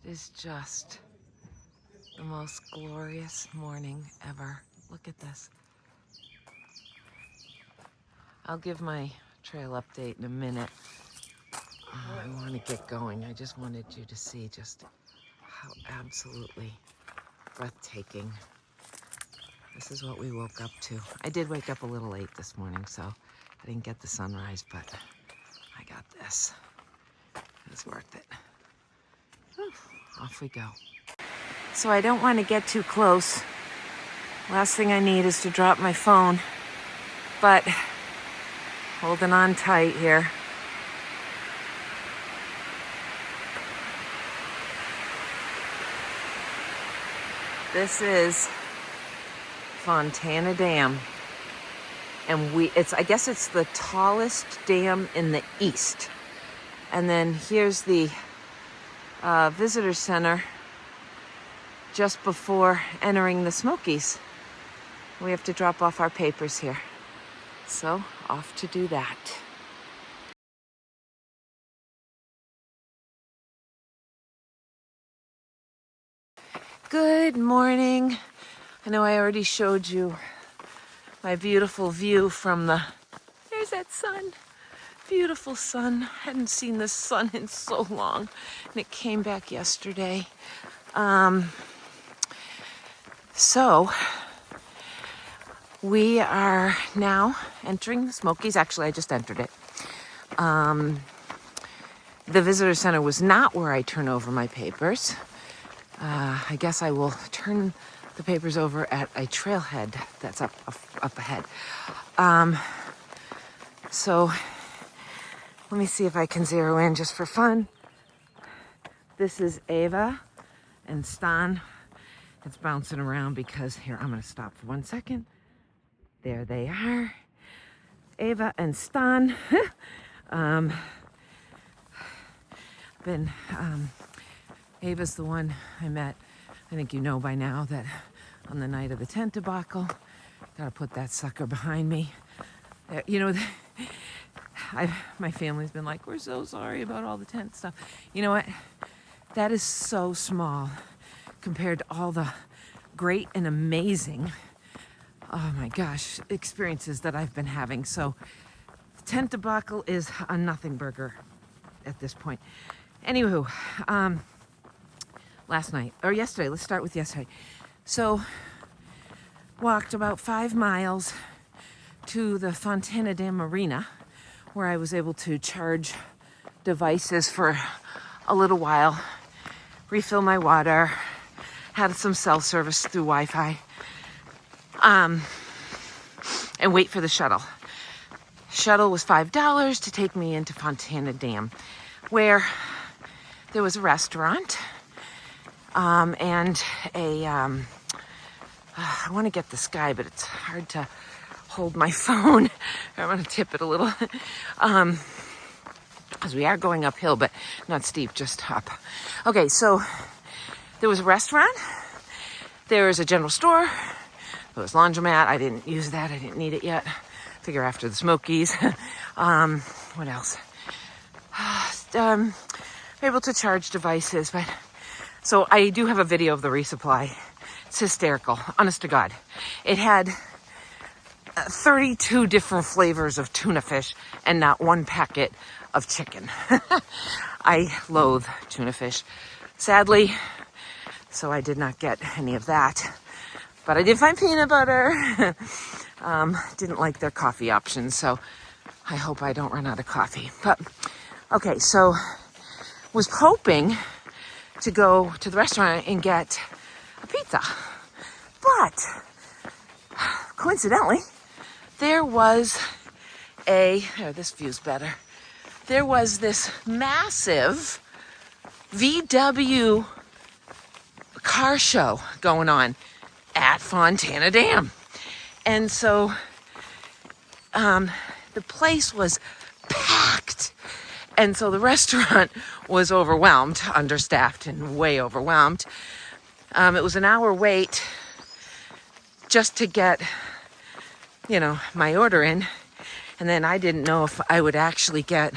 is just the most glorious morning ever. Look at this. I'll give my trail update in a minute. I want to get going. I just wanted you to see just how absolutely breathtaking. This is what we woke up to. I did wake up a little late this morning, so I didn't get the sunrise, but I got this. It's worth it. Whew, off we go. So I don't want to get too close. Last thing I need is to drop my phone, but holding on tight here. This is Fontana Dam, and I guess it's the tallest dam in the east. And then here's the visitor center just before entering the Smokies. We have to drop off our papers here. So off to do that. Good morning. I know I already showed you my beautiful view from there's that sun. Beautiful sun. Hadn't seen the sun in so long, and it came back yesterday. So we are now entering the Smokies. Actually, I just entered it. The visitor center was not where I turn over my papers. I guess I will turn the papers over at a trailhead that's up ahead. So let me see if I can zero in just for fun. This is Ava and Stan. It's bouncing around because here, I'm going to stop for 1 second. There they are. Ava and Stan. Ava's the one I met. I think you know by now that on the night of the tent debacle. Gotta put that sucker behind me. You know, my family's been like, we're so sorry about all the tent stuff. You know what? That is so small compared to all the great and amazing, oh my gosh, experiences that I've been having. So the tent debacle is a nothing burger at this point. Anywho, yesterday, let's start with yesterday. So walked about 5 miles to the Fontana Dam Marina, where I was able to charge devices for a little while, refill my water, had some cell service through Wi-Fi, and wait for the shuttle. Shuttle was $5 to take me into Fontana Dam, where there was a restaurant and I want to get the sky, but it's hard to hold my phone. I'm going to tip it a little. Because we are going uphill, but not steep, just up. Okay, so there was a restaurant. There was a general store. There was laundromat. I didn't use that. I didn't need it yet. Figure after the Smokies. What else? Able to charge devices, but so I do have a video of the resupply. It's hysterical, honest to God. It had 32 different flavors of tuna fish and not one packet of chicken. I loathe tuna fish, sadly, so I did not get any of that. But I did find peanut butter. Didn't like their coffee options, so I hope I don't run out of coffee. But okay, so was hoping to go to the restaurant and get a pizza. But coincidentally, there was this view's better. There was this massive VW car show going on at Fontana Dam. And so the place was packed. And so the restaurant was overwhelmed, understaffed and way overwhelmed. It was an hour wait just to get, my order in. And then I didn't know if I would actually get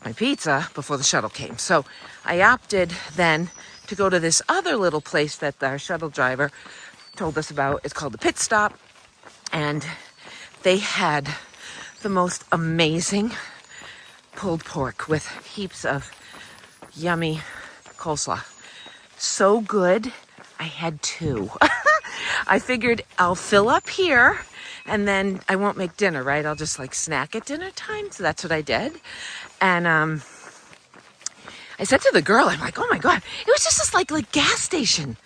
my pizza before the shuttle came. So I opted then to go to this other little place that our shuttle driver told us about. It's called the Pit Stop. And they had the most amazing pulled pork with heaps of yummy coleslaw. So good, I had 2. I figured I'll fill up here and then I won't make dinner, right? I'll just like snack at dinner time. So that's what I did. And I said to the girl, I'm like, oh my God, it was just this like gas station.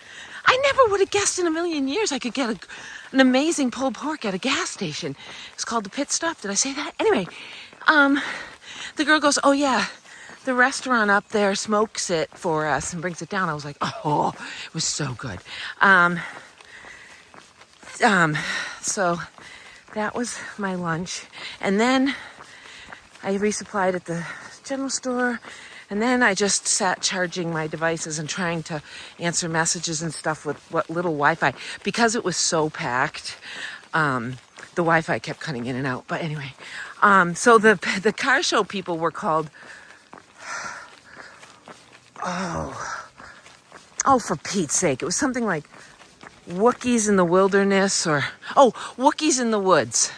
I never would have guessed in a million years I could get an amazing pulled pork at a gas station. It's called the Pit Stop. Did I say that? Anyway, the girl goes, oh yeah, the restaurant up there smokes it for us and brings it down. I was like, oh, it was so good. So that was my lunch. And then I resupplied at the general store. And then I just sat charging my devices and trying to answer messages and stuff with what little Wi-Fi. Because it was so packed, the Wi-Fi kept cutting in and out. But anyway, so the car show people were called, oh, for Pete's sake. It was something like Wookiees in the Wilderness or, Wookiees in the Woods.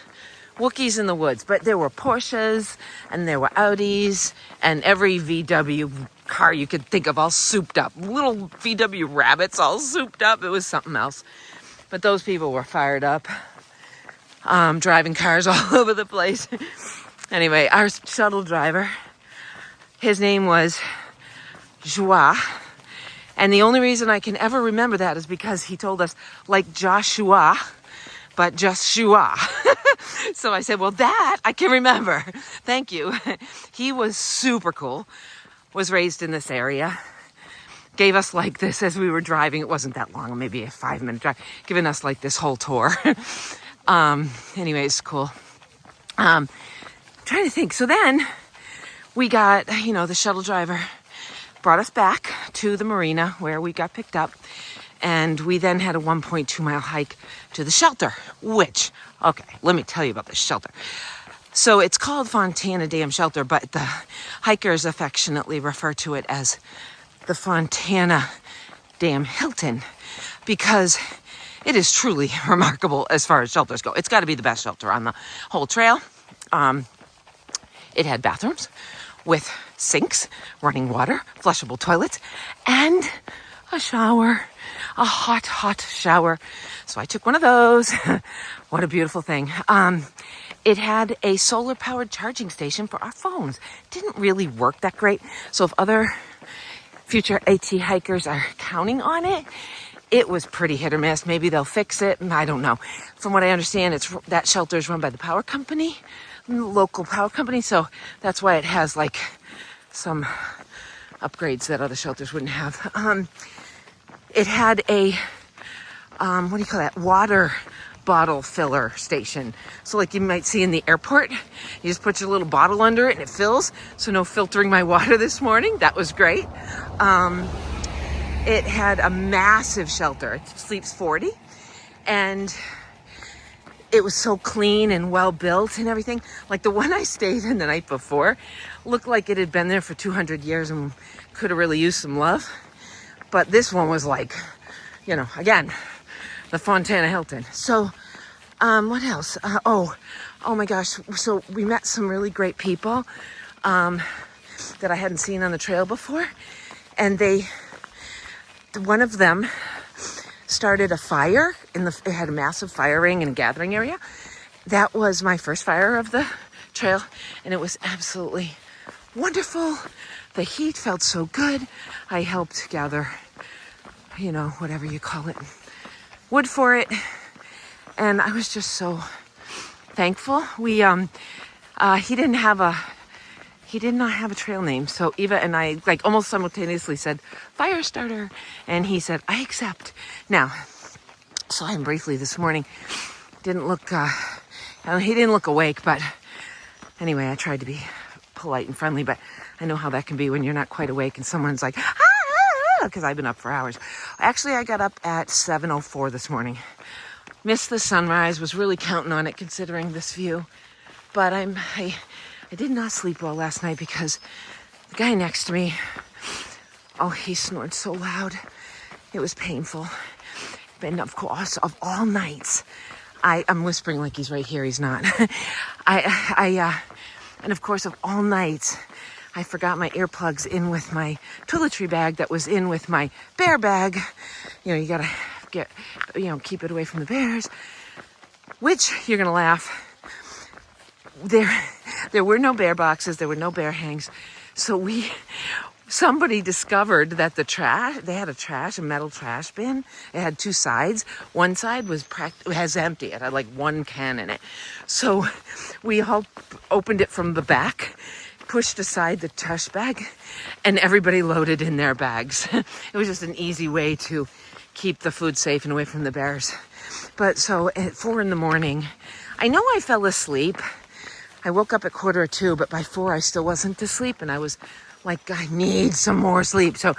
Wookiees in the Woods. But there were Porsches and there were Audis and every VW car you could think of all souped up. Little VW rabbits all souped up. It was something else. But those people were fired up, driving cars all over the place. Anyway, our shuttle driver, his name was Joie. And the only reason I can ever remember that is because he told us, like Joshua, but just Shua. So I said, well, that I can remember. Thank you. He was super cool, was raised in this area, gave us like this as we were driving. It wasn't that long, maybe a 5-minute drive, giving us like this whole tour. Anyways, cool. Trying to think. So then we got, the shuttle driver brought us back to the marina where we got picked up. And we then had a 1.2 mile hike to the shelter, which, okay, let me tell you about this shelter. So it's called Fontana Dam Shelter, but the hikers affectionately refer to it as the Fontana Dam Hilton because it is truly remarkable as far as shelters go. It's got to be the best shelter on the whole trail. It had bathrooms with sinks, running water, flushable toilets, and a shower, a hot shower. So I took one of those. What a beautiful thing. It had a solar powered charging station for our phones. Didn't really work that great. So if other future AT hikers are counting on it, it was pretty hit or miss. Maybe they'll fix it. I don't know. From what I understand, that shelter is run by the power company, local power company. So that's why it has like some upgrades that other shelters wouldn't have. It had a, water bottle filler station. So like you might see in the airport, you just put your little bottle under it and it fills. So no filtering my water this morning. That was great. It had a massive shelter. It sleeps 40. And it was so clean and well built and everything. Like the one I stayed in the night before looked like it had been there for 200 years and could have really used some love. But this one was like, again, the Fontana Hilton. So, what else? Oh my gosh. So we met some really great people that I hadn't seen on the trail before. And one of them started a fire. It had a massive fire ring and gathering area. That was my first fire of the trail. And it was absolutely wonderful. The heat felt so good. I helped gather, whatever you call it, wood for it. And I was just so thankful. He did not have a trail name. So Eva and I almost simultaneously said, fire starter. And he said, I accept. Now, saw him briefly this morning. He didn't look awake, but anyway, I tried to be polite and friendly, but I know how that can be when you're not quite awake and someone's like, because I've been up for hours. Actually, I got up at 7:04 this morning. Missed the sunrise, was really counting on it considering this view. But I did not sleep well last night because the guy next to me Oh, he snored so loud. It was painful. And of course, of all nights, I'm whispering like he's right here. He's not. And of course, of all nights, I forgot my earplugs in with my toiletry bag that was in with my bear bag. You know, you gotta keep it away from the bears. Which, you're gonna laugh, there were no bear boxes, there were no bear hangs. So somebody discovered that they had a metal trash bin. It had two sides. One side was empty. It had like one can in it. So we all opened it from the back, pushed aside the trash bag, and everybody loaded in their bags. It was just an easy way to keep the food safe and away from the bears. But so at 4 a.m, I know I fell asleep. I woke up at 1:45, but by 4 I still wasn't asleep, and I was like, I need some more sleep. So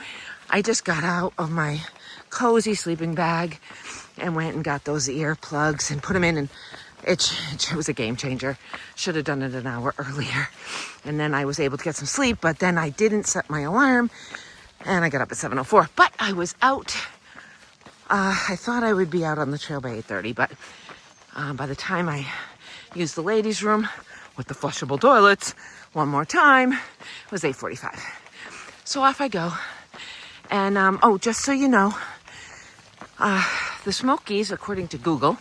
I just got out of my cozy sleeping bag and went and got those earplugs and put them in, and it was a game changer. Should have done it an hour earlier. And then I was able to get some sleep, but then I didn't set my alarm, and I got up at 7:04. But I was out. I thought I would be out on the trail by 8:30, but by the time I used the ladies' room with the flushable toilets one more time, it was 8:45. So off I go. And, just so you know, the Smokies, according to Google,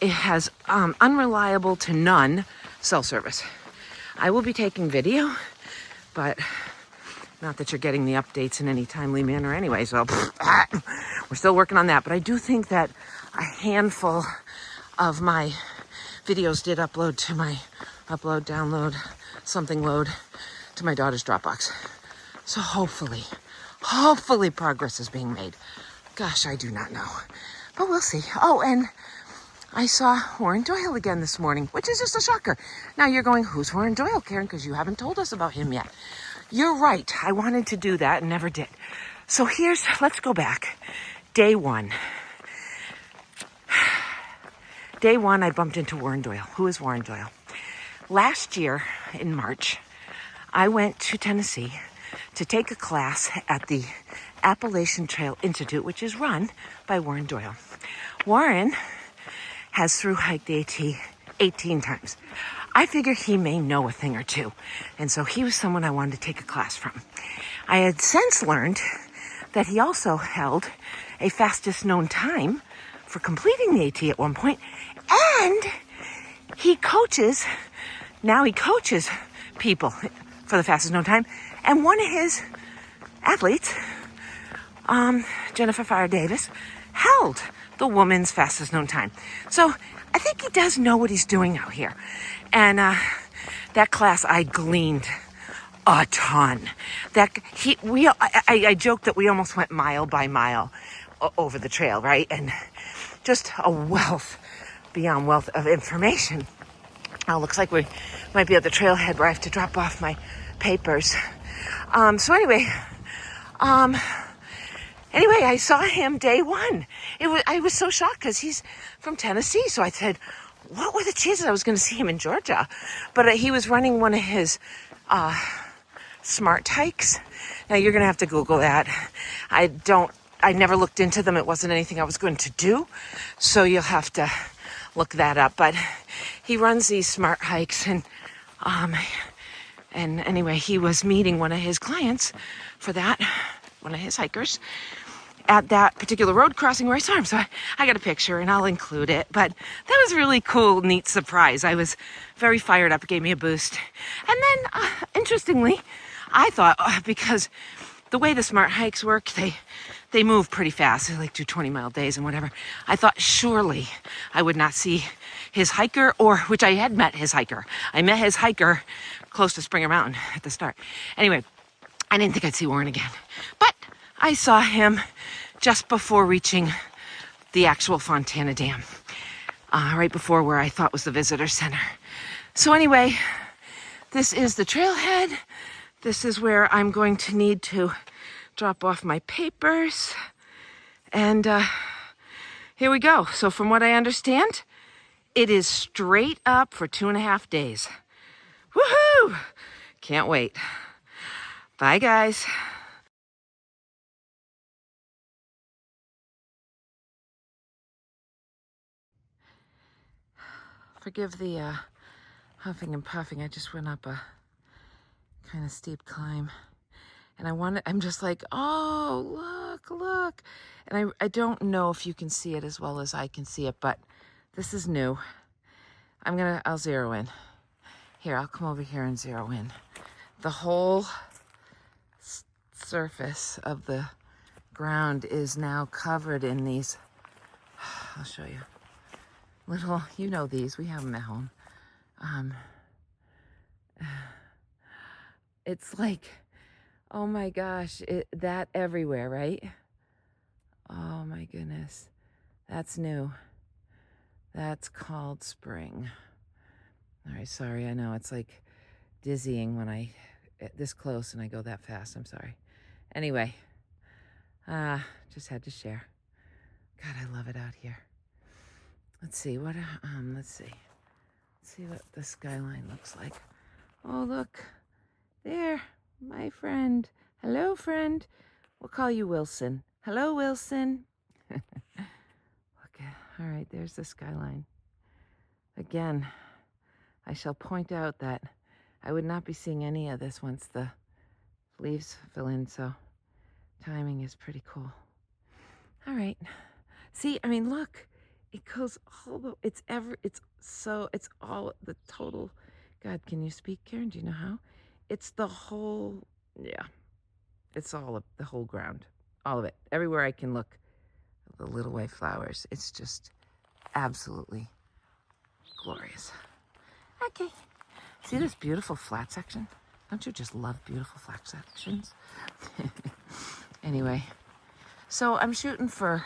it has unreliable to none cell service. I will be taking video, but not that you're getting the updates in any timely manner anyway, so we're still working on that. But I do think that a handful of my videos did upload to my download, something load to my daughter's Dropbox. So hopefully progress is being made. Gosh, I do not know, but we'll see. Oh, and I saw Warren Doyle again this morning, which is just a shocker. Now you're going, who's Warren Doyle, Karen? Because you haven't told us about him yet. You're right. I wanted to do that and never did. So let's go back. Day one. Day one, I bumped into Warren Doyle. Who is Warren Doyle? Last year in March, I went to Tennessee to take a class at the Appalachian Trail Institute, which is run by Warren Doyle. Warren has thru-hiked the AT 18 times. I figure he may know a thing or two. And so he was someone I wanted to take a class from. I had since learned that he also held a fastest known time for completing the AT at one point. And he coaches people for the fastest known time. And one of his athletes, Jennifer Farrar Davis, held the woman's fastest known time. So I think he does know what he's doing out here. And that class, I gleaned a ton. I joked that we almost went mile by mile over the trail, right? And just a wealth beyond wealth of information. Looks like we might be at the trailhead where I have to drop off my papers. So anyway, I saw him day one. I was so shocked because he's from Tennessee. So I said, what were the chances I was going to see him in Georgia? But he was running one of his smart hikes. Now you're going to have to Google that. I never looked into them. It wasn't anything I was going to do. So you'll have to look that up. But he runs these smart hikes, and anyway, he was meeting one of his clients for that, one of his hikers, at that particular road crossing where I saw him. So I got a picture and I'll include it. But that was a really cool, neat surprise. I was very fired up. It gave me a boost. And then, interestingly, I thought, because the way the smart hikes work, they move pretty fast. They like do 20-mile days and whatever. I thought surely I would not see his hiker, which I had met his hiker. I met his hiker close to Springer Mountain at the start. Anyway, I didn't think I'd see Warren again. But I saw him just before reaching the actual Fontana Dam, right before where I thought was the visitor center. So anyway, this is the trailhead. This is where I'm going to need to drop off my papers. And here we go. So from what I understand, it is straight up for 2.5 days. Woohoo! Can't wait. Bye, guys. Forgive the huffing and puffing. I just went up a kind of steep climb. And I'm just like, oh, look. And I don't know if you can see it as well as I can see it, but this is new. I'll zero in. Here, I'll come over here and zero in. The whole surface of the ground is now covered in these, I'll show you. Little, you know these, we have them at home. It's like, oh my gosh, that everywhere, right? Oh my goodness, that's new. That's called spring. All right, sorry, I know it's like dizzying when I this close and I go that fast. I'm sorry. Anyway, just had to share. God, I love it out here. Let's see what let's see what the skyline looks like. Oh, look there, my friend. Hello, friend. We'll call you Wilson. Hello, Wilson. Okay, all right, there's the skyline. Again, I shall point out that I would not be seeing any of this once the leaves fill in, so timing is pretty cool. All right. See, I mean, look, it goes all the, it's all the total. God, can you speak, Karen? Do you know how? It's the whole, yeah, it's all of the whole ground, all of it. Everywhere I can look, the little white flowers. It's just absolutely glorious. Okay. See this beautiful flat section? Don't you just love beautiful flat sections? Anyway, so I'm shooting for,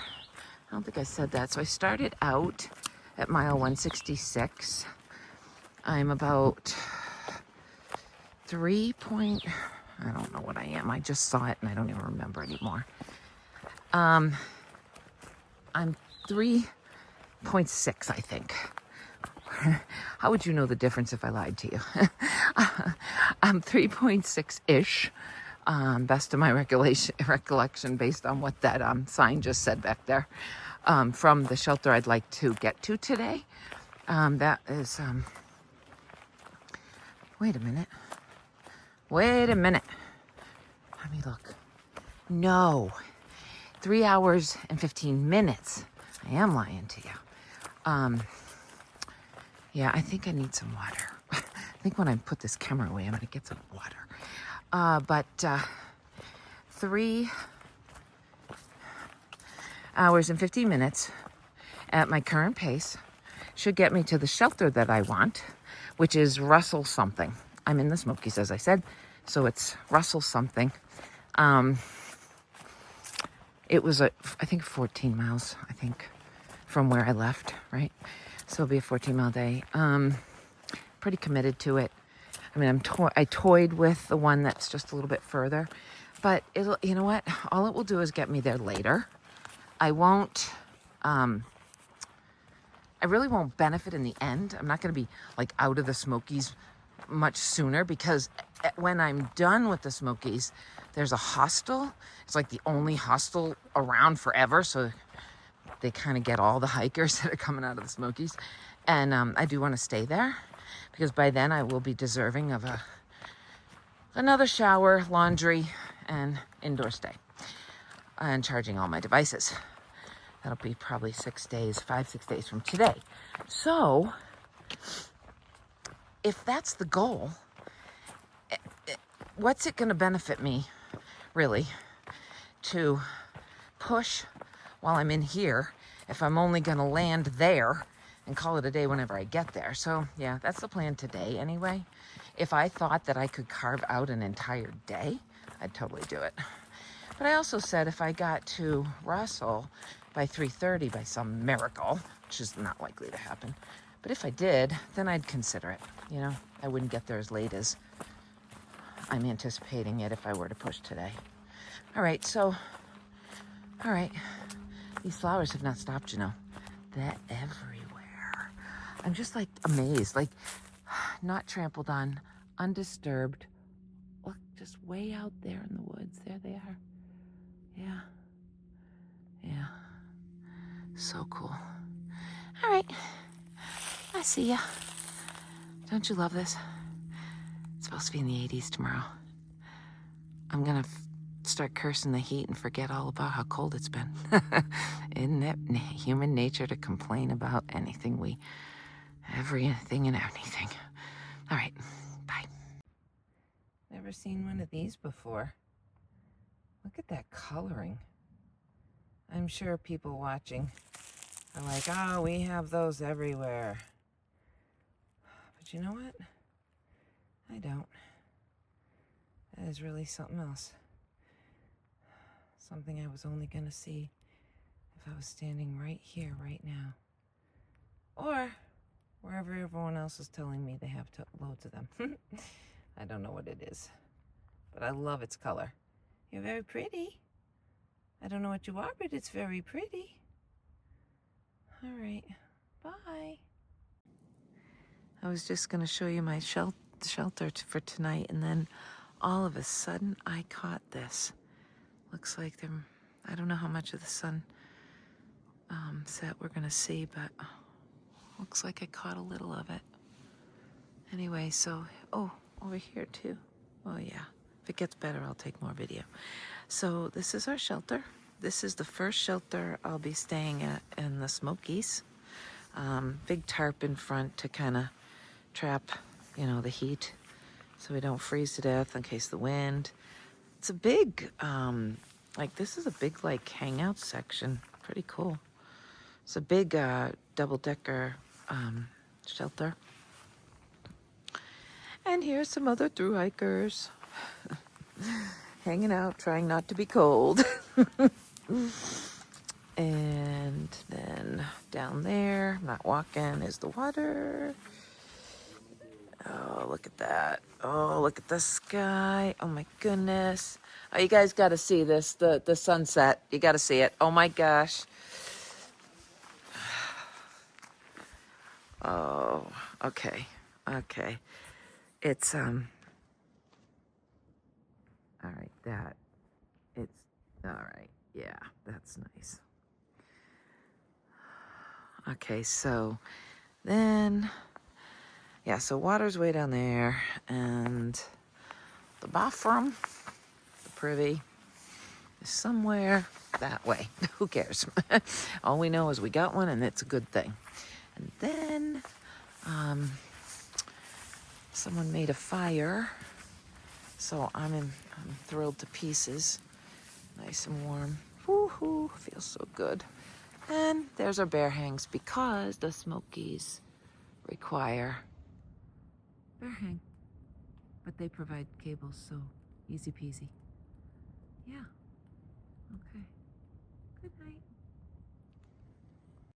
I don't think I said that. So I started out at mile 166. I'm about I don't know what I am. I just saw it and I don't even remember anymore. I'm 3.6, I think. How would you know the difference if I lied to you? I'm 3.6-ish, best of my recollection based on what that sign just said back there, from the shelter I'd like to get to today. That is, wait a minute. Let me look. No, 3 hours and 15 minutes. I am lying to you. Yeah, I think I need some water. I think when I put this camera away, I'm going to get some water. But 3 hours and 15 minutes at my current pace should get me to the shelter that I want, which is Russell something. I'm in the Smokies, as I said, so it's Russell something. It was, I think, 14 miles, from where I left, right? So it'll be a 14-mile day. Pretty committed to it. I mean, I toyed with the one that's just a little bit further, but you know what? All it will do is get me there later. I really won't benefit in the end. I'm not going to be like out of the Smokies much sooner, because when I'm done with the Smokies, there's a hostel. It's like the only hostel around forever, so they kind of get all the hikers that are coming out of the Smokies. And I do want to stay there, because by then I will be deserving of another shower, laundry, and indoor stay, and charging all my devices. That'll be probably 6 days, 5-6 days from today. So if that's the goal, what's it going to benefit me, really, to push while I'm in here if I'm only going to land there and call it a day whenever I get there? So yeah, that's the plan today anyway. If I thought that I could carve out an entire day, I'd totally do it. But I also said if I got to Russell by 3:30 by some miracle, which is not likely to happen, but if I did, then I'd consider it. You know, I wouldn't get there as late as I'm anticipating it if I were to push today. All right, these flowers have not stopped, you know. They're everywhere. I'm just like amazed, like not trampled on, undisturbed. Look, just way out there in the woods. There they are. Yeah. So cool. All right. I see ya. Don't you love this? It's supposed to be in the 80s tomorrow. I'm gonna start cursing the heat and forget all about how cold it's been. Isn't it human nature to complain about anything everything and anything? All right, bye. Never seen one of these before. Look at that coloring. I'm sure people watching are like, oh, we have those everywhere. But you know what? I don't. That is really something else. Something I was only gonna see if I was standing right here, right now. Or wherever everyone else is telling me they have loads of them. I don't know what it is, but I love its color. You're very pretty. I don't know what you are, but it's very pretty. All right, bye. I was just gonna show you my shelter for tonight, and then all of a sudden I caught this. Looks like I don't know how much of the sun set we're gonna see, but looks like I caught a little of it. Anyway, so, oh, over here too. Oh yeah, if it gets better, I'll take more video. So this is our shelter. This is the first shelter I'll be staying at in the Smokies. Big tarp in front to kind of trap, the heat so we don't freeze to death in case the wind. It's a big, this is a big, hangout section. Pretty cool. It's a big double-decker shelter. And here's some other thru hikers hanging out, trying not to be cold. And then down there, not walking, is the water. Oh, look at that. Oh, look at the sky. Oh my goodness. Oh, you guys got to see this, the sunset. You got to see it. Oh my gosh. Oh, okay. Okay. It's, all right, all right. Yeah, that's nice. Okay, so then, yeah, so water's way down there, and the bathroom, the privy, is somewhere that way. Who cares? All we know is we got one, and it's a good thing. And then, someone made a fire, so I'm thrilled to pieces. Nice and warm. Woohoo! Feels so good. And there's our bear hangs because the Smokies require bear hang. But they provide cables, so easy peasy. Yeah. Okay.